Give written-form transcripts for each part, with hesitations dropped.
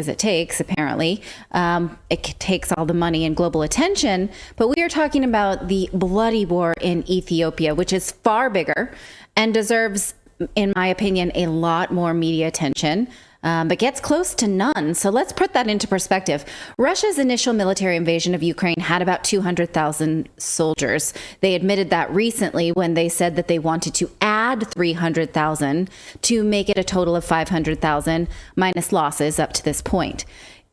as it takes, apparently. It takes all the money and global attention. But we are talking about the bloody war in Ethiopia, which is far bigger and deserves, in my opinion, a lot more media attention. But gets close to none. So let's put that into perspective. Russia's initial military invasion of Ukraine had about 200,000 soldiers. They admitted that recently when they said that they wanted to add 300,000 to make it a total of 500,000 minus losses up to this point.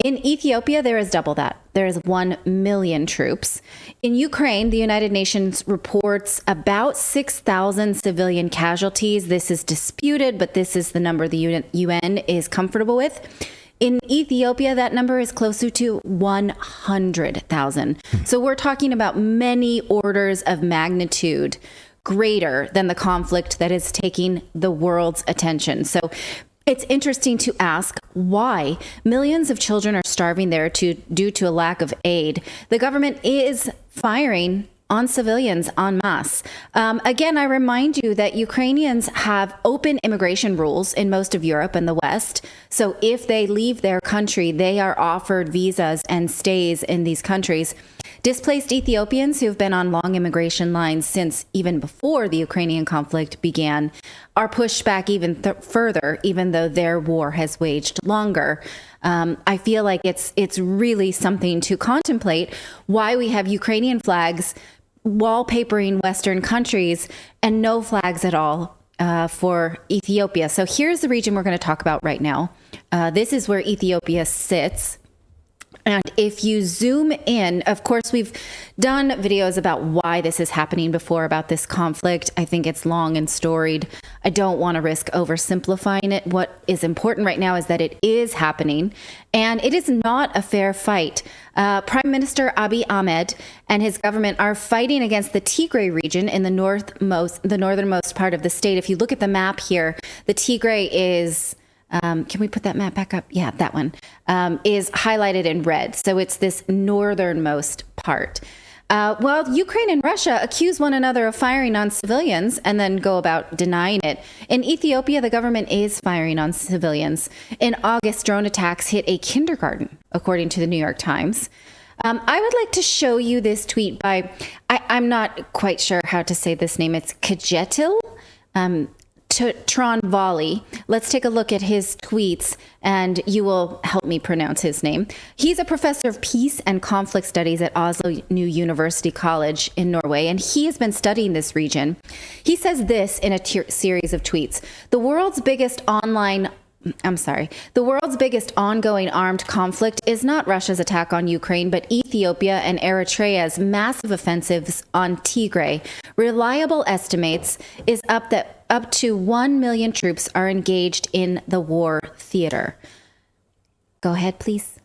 In Ethiopia, there is double that. There is 1 million troops. In Ukraine, the United Nations reports about 6,000 civilian casualties. This is disputed, but this is the number the UN is comfortable with. In Ethiopia, that number is closer to 100,000. So we're talking about many orders of magnitude greater than the conflict that is taking the world's attention. So it's interesting to ask why millions of children are starving there due to a lack of aid. The government is firing on civilians en masse. Again, I remind you that Ukrainians have open immigration rules in most of Europe and the West. So if they leave their country, they are offered visas and stays in these countries. Displaced Ethiopians who've been on long immigration lines since even before the Ukrainian conflict began are pushed back even further, even though their war has waged longer. I feel like it's really something to contemplate why we have Ukrainian flags wallpapering Western countries and no flags at all for Ethiopia. So here's the region we're going to talk about right now. This is where Ethiopia sits. And if you zoom in, of course, we've done videos about why this is happening before, about this conflict. I think it's long and storied. I don't want to risk oversimplifying it. What is important right now is that it is happening, and it is not a fair fight. Prime Minister Abiy Ahmed and his government are fighting against the Tigray region in the northernmost part of the state. If you look at the map here, the Tigray is... can we put that map back up? Yeah, that one is highlighted in red. So it's this northernmost part. Well, Ukraine and Russia accuse one another of firing on civilians and then go about denying it. In Ethiopia, the government is firing on civilians. In August, drone attacks hit a kindergarten, according to the New York Times. I would like to show you this tweet by, I'm not quite sure how to say this name. It's Kajetil. Tronvali. Let's take a look at his tweets and you will help me pronounce his name. He's a professor of peace and conflict studies at Oslo New University College in Norway, and he has been studying this region. He says this in a series of tweets. The world's biggest ongoing armed conflict is not Russia's attack on Ukraine, but Ethiopia and Eritrea's massive offensives on Tigray. Reliable estimates is up to 1 million troops are engaged in the war theater. Go ahead, please.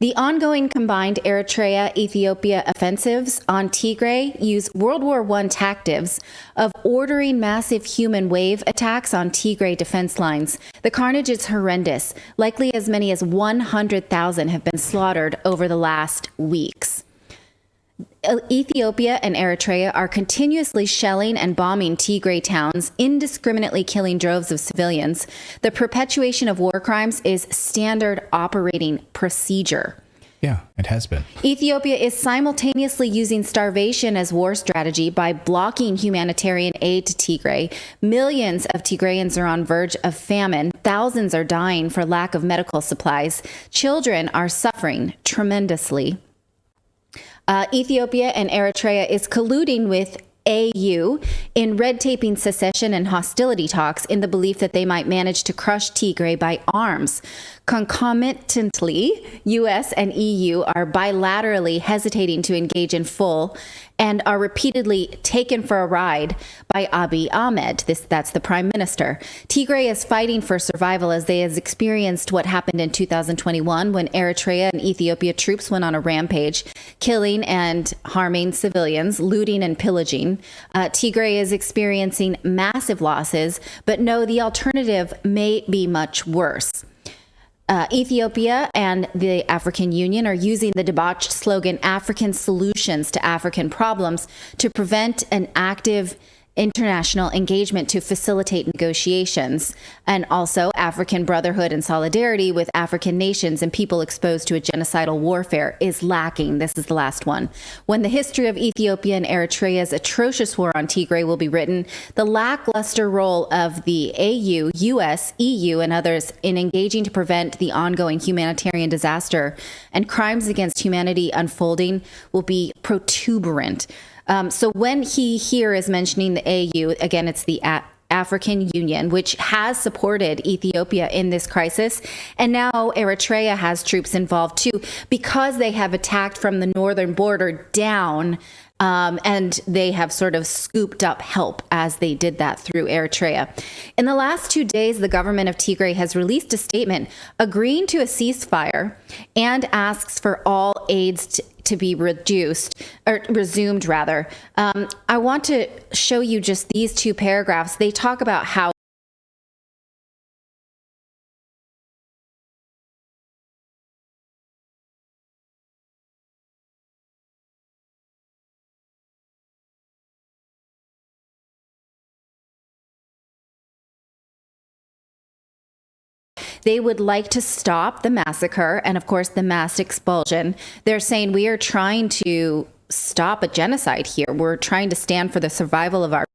The ongoing combined Eritrea-Ethiopia offensives on Tigray use World War I tactics of ordering massive human wave attacks on Tigray defense lines. The carnage is horrendous. Likely as many as 100,000 have been slaughtered over the last weeks. Ethiopia and Eritrea are continuously shelling and bombing Tigray towns, indiscriminately killing droves of civilians. The perpetuation of war crimes is standard operating procedure. Yeah, it has been. Ethiopia is simultaneously using starvation as war strategy by blocking humanitarian aid to Tigray. Millions of Tigrayans are on verge of famine. Thousands are dying for lack of medical supplies. Children are suffering tremendously. Ethiopia and Eritrea is colluding with AU in red-taping secession and hostility talks in the belief that they might manage to crush Tigray by arms. Concomitantly, U.S. and EU are bilaterally hesitating to engage in full and are repeatedly taken for a ride by Abiy Ahmed. That's the prime minister. Tigray is fighting for survival as they has experienced what happened in 2021 when Eritrea and Ethiopia troops went on a rampage, killing and harming civilians, looting and pillaging. Tigray is experiencing massive losses, but no, the alternative may be much worse. Ethiopia and the African Union are using the debauched slogan African solutions to African problems to prevent an active international engagement to facilitate negotiations, and also African brotherhood and solidarity with African nations and people exposed to a genocidal warfare is lacking. This is the last one. When the history of Ethiopia and Eritrea's atrocious war on Tigray will be written, the lackluster role of the AU, US, EU, and others in engaging to prevent the ongoing humanitarian disaster and crimes against humanity unfolding will be protuberant. So when he here is mentioning the AU, again, it's the African Union, which has supported Ethiopia in this crisis. And now Eritrea has troops involved too, because they have attacked from the northern border down. And they have sort of scooped up help as they did that through Eritrea. In the last 2 days, the government of Tigray has released a statement agreeing to a ceasefire and asks for all aids to be resumed rather. I want to show you just these two paragraphs. They talk about how they would like to stop the massacre and, of course, the mass expulsion. They're saying we are trying to stop a genocide here. We're trying to stand for the survival of our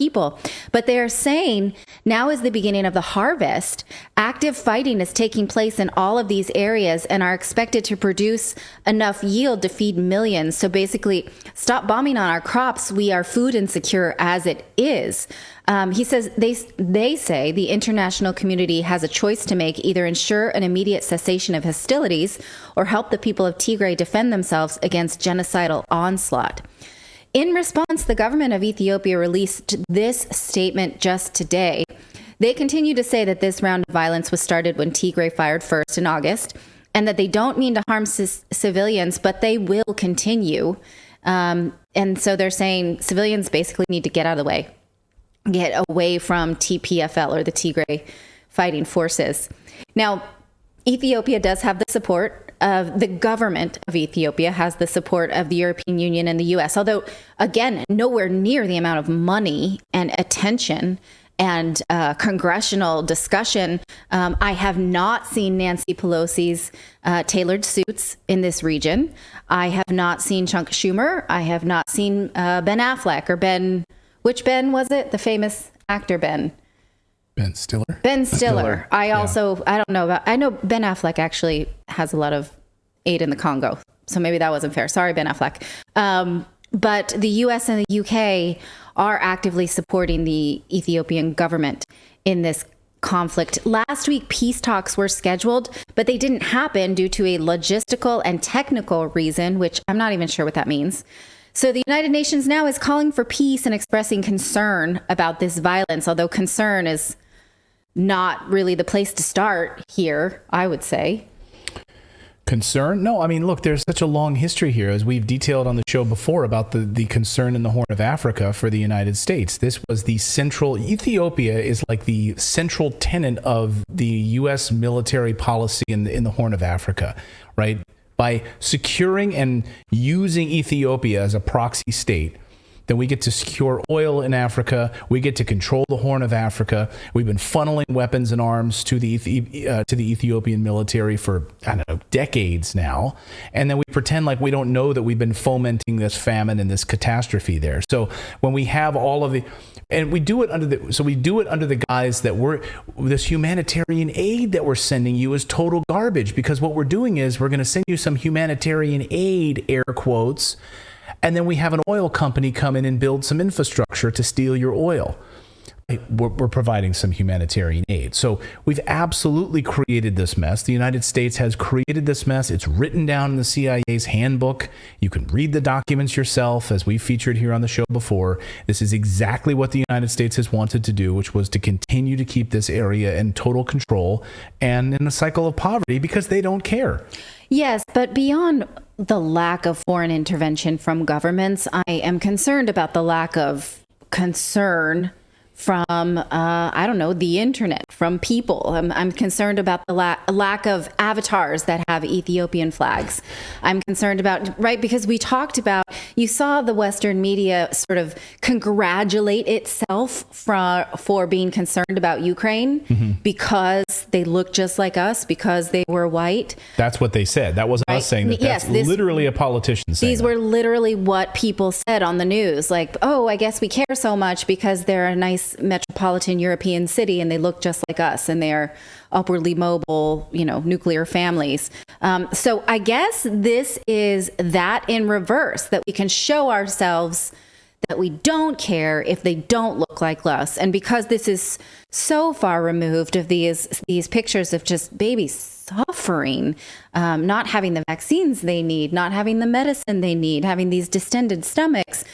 people. But they are saying now is the beginning of the harvest. Active fighting is taking place in all of these areas and are expected to produce enough yield to feed millions. So basically, stop bombing on our crops. We are food insecure as it is. He says they say the international community has a choice to make, either ensure an immediate cessation of hostilities or help the people of Tigray defend themselves against genocidal onslaught. In response, the government of Ethiopia released this statement just today. They continue to say that this round of violence was started when Tigray fired first in August, and that they don't mean to harm civilians, but they will continue. And so they're saying civilians basically need to get out of the way, get away from TPFL, or the Tigray fighting forces. Now, Ethiopia does have the support of the government of Ethiopia, has the support of the European Union and the US, although, again, nowhere near the amount of money and attention and congressional discussion. I have not seen Nancy Pelosi's tailored suits in this region. I have not seen Chuck Schumer. I have not seen Ben Affleck, or Ben, which Ben was it? The famous actor Ben. Ben Stiller? Ben Stiller. I don't know about, I know Ben Affleck actually has a lot of aid in the Congo. So maybe that wasn't fair. Sorry, Ben Affleck. But the US and the UK are actively supporting the Ethiopian government in this conflict. Last week, peace talks were scheduled, but they didn't happen due to a logistical and technical reason, which I'm not even sure what that means. So the United Nations now is calling for peace and expressing concern about this violence, although concern is not really the place to start here, I would say. Concern? No, I mean, look, there's such a long history here, as we've detailed on the show before, about the concern in the Horn of Africa for the United States. This was the central, Ethiopia is like the central tenet of the U.S. military policy in the Horn of Africa, right? By securing and using Ethiopia as a proxy state, then we get to secure oil in Africa. We get to control the Horn of Africa. We've been funneling weapons and arms to the Ethiopian military for, I don't know, decades now. And then we pretend like we don't know that we've been fomenting this famine and this catastrophe there. So when we have all of the, and we do it under the guise that this humanitarian aid that we're sending you is total garbage, because what we're doing is we're going to send you some humanitarian aid, air quotes, and then we have an oil company come in and build some infrastructure to steal your oil. We're providing some humanitarian aid. So we've absolutely created this mess. The United States has created this mess. It's written down in the CIA's handbook. You can read the documents yourself, as we featured here on the show before. This is exactly what the United States has wanted to do, which was to continue to keep this area in total control and in a cycle of poverty, because they don't care. Yes, but beyond the lack of foreign intervention from governments, I am concerned about the lack of concern from, I don't know, the internet, from people. I'm concerned about the lack of avatars that have Ethiopian flags. I'm concerned about, right, because we talked about, you saw the Western media sort of congratulate itself for being concerned about Ukraine because they look just like us, because they were white. That's what they said. That wasn't us saying that. That's literally a politician saying These were literally what people said on the news. Like, oh, I guess we care so much because they're a nice metropolitan European city and they look just like us and they are upwardly mobile, nuclear families. So I guess this is that in reverse, that we can show ourselves that we don't care if they don't look like us. And because this is so far removed of these pictures of just babies suffering, not having the vaccines they need, not having the medicine they need, having these distended stomachs,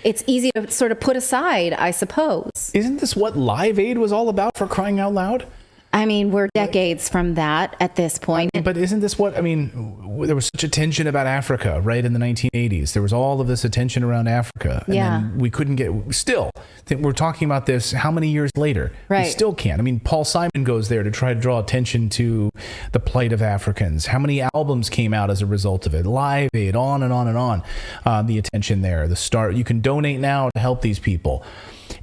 it's easy to sort of put aside, I suppose. Isn't this what Live Aid was all about, for crying out loud? I mean, we're decades from that at this point. But isn't this what, there was such attention about Africa, right, in the 1980s. There was all of this attention around Africa. And then we couldn't we're talking about this how many years later? Right. We still can't. Paul Simon goes there to try to draw attention to the plight of Africans. How many albums came out as a result of it? Live Aid, on and on and on. The attention there, you can donate now to help these people.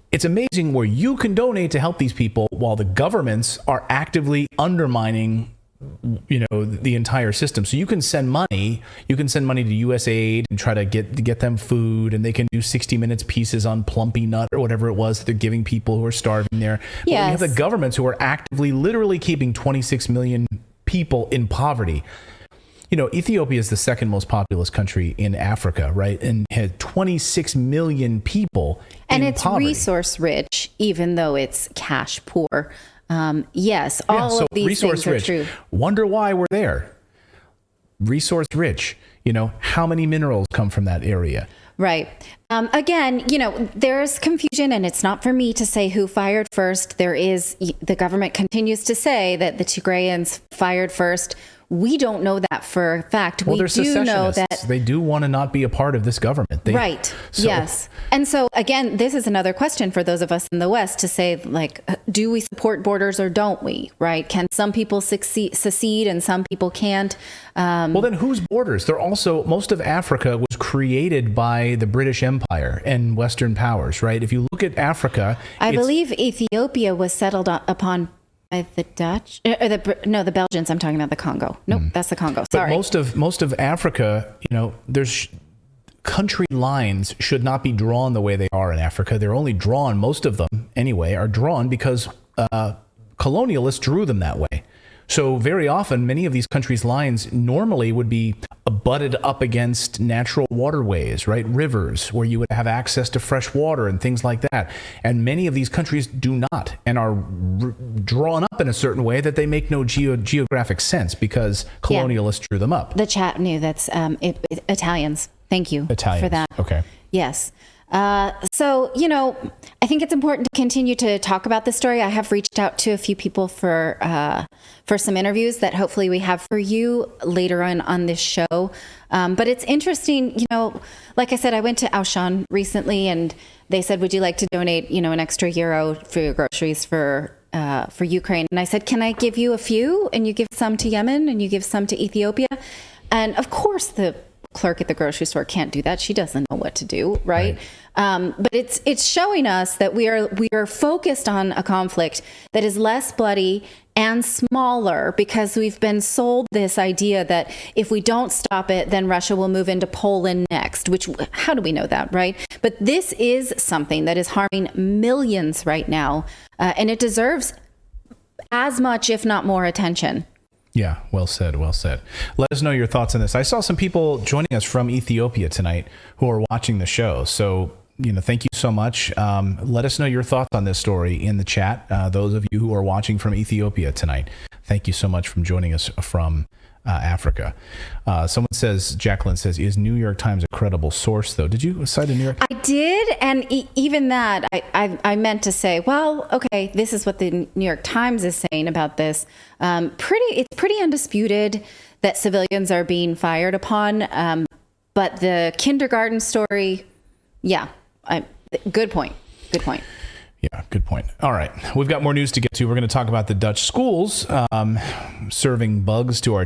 It's amazing where you can donate to help these people while the governments are actively undermining, the entire system. So you can send money to USAID and try to get them food, and they can do 60 Minutes pieces on Plumpy Nut or whatever it was that they're giving people who are starving there. But we have the governments who are actively, literally keeping 26 million people in poverty. Ethiopia is the second most populous country in Africa, right? And had 26 million people and in it's poverty. Resource rich, even though it's cash poor. Yes, all of these things are true. Wonder why we're there. Resource rich. How many minerals come from that area? Right. Again, there's confusion, and it's not for me to say who fired first. The government continues to say that the Tigrayans fired first. We don't know that for a fact. Well, we they're do know secessionists. that They do want to not be a part of this government. Right. Yes. And so, again, this is another question for those of us in the West to say, like, do we support borders or don't we? Right? Can some people secede and some people can't? Well, then whose borders? They're also, most of Africa was created by the British Empire and Western powers, right? If you look at Africa, I believe Ethiopia was settled upon by the Dutch, the Belgians. I'm talking about the Congo. Nope, that's the Congo. Sorry. But most of Africa, there's country lines should not be drawn the way they are in Africa. They're only drawn, most of them anyway, are drawn because colonialists drew them that way. So very often, many of these countries' lines normally would be butted up against natural waterways, right? Rivers, where you would have access to fresh water and things like that. And many of these countries do not, and are drawn up in a certain way that they make no geographic sense because colonialists drew them up. The chat knew that's Italians. Thank you for that. Okay. Yes. So, I think it's important to continue to talk about this story. I have reached out to a few people for some interviews that hopefully we have for you later on this show. But it's interesting, like I said, I went to Auchan recently and they said, would you like to donate, an extra euro for your groceries for Ukraine? And I said, can I give you a few? And you give some to Yemen and you give some to Ethiopia. And of course, the clerk at the grocery store can't do that. She doesn't know what to do, right? But it's showing us that we are focused on a conflict that is less bloody and smaller because we've been sold this idea that if we don't stop it, then Russia will move into Poland next, which, how do we know that, right? But this is something that is harming millions right now, and it deserves as much, if not more, attention. Yeah, well said, well said. Let us know your thoughts on this. I saw some people joining us from Ethiopia tonight who are watching the show. So, thank you so much. Let us know your thoughts on this story in the chat. Those of you who are watching from Ethiopia tonight, thank you so much for joining us from Africa. Someone says, Jacqueline says, is New York Times a credible source, though? Did you cite a New York? I did. And even that, I meant to say, well, okay, this is what the New York Times is saying about this. It's pretty undisputed that civilians are being fired upon. But the kindergarten story, yeah, good point. Good point. Yeah, good point. All right. We've got more news to get to. We're going to talk about the Dutch schools serving bugs to our